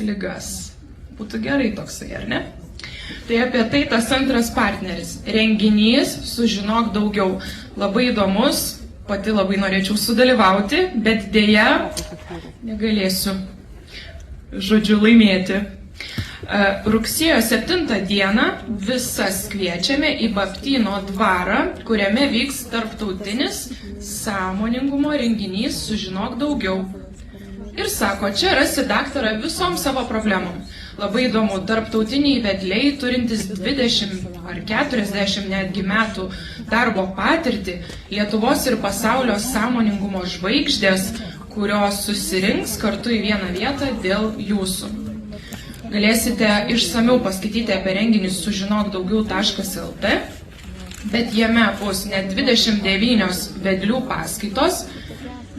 ligas. Būtų gerai toksai, ar ne? Tai apie tai tas antras partneris. Renginys Sužinok daugiau. Labai įdomus, pati labai norėčiau sudalyvauti, bet dėja negalėsiu, žodžiu, laimėti. Rugsėjo 7 dieną visas kviečiame į Baptyno dvarą, kuriame vyks tarptautinis sąmoningumo renginys Sužinok daugiau. Ir sako, čia rasi daktarą visom savo problemom. Labai įdomu, tarptautiniai vedliai, turintis 20 ar 40 netgi metų darbo patirtį, Lietuvos ir pasaulio sąmoningumo žvaigždės, kurios susirinks kartu į vieną vietą dėl jūsų. Galėsite išsamiau paskaityti apie renginius sužinokdaugiau.lt, bet jame bus net 29 vedlių paskaitos,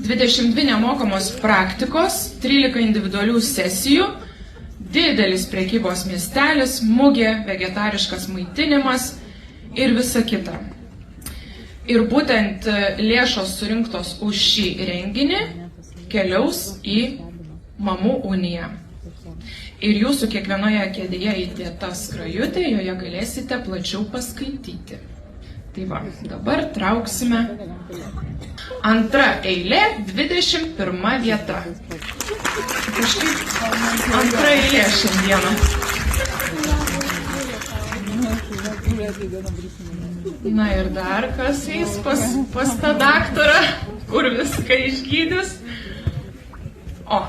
22 nemokamos praktikos, 13 individualių sesijų, didelis prekybos miestelis, mugė, vegetariškas maitinimas ir visa kita. Ir būtent lėšos surinktos už šį renginį keliaus į Mamų uniją. Ir jūsų kiekvienoje kėdėje įdėta skrajutė, joje galėsite plačiau paskaityti. Tai va, dabar trauksime. Antra eilė, 21 vieta. Kažkaip antra eilė šiandieną. Na ir dar kas eis pas tą daktarą, kur viską išgydys. O,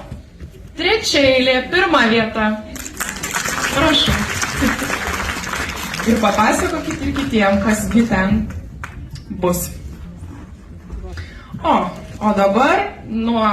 trečia eilė, 1 vieta. Prašau. Ir papasakokit ir kitiem, kasgi ten bus. O dabar nuo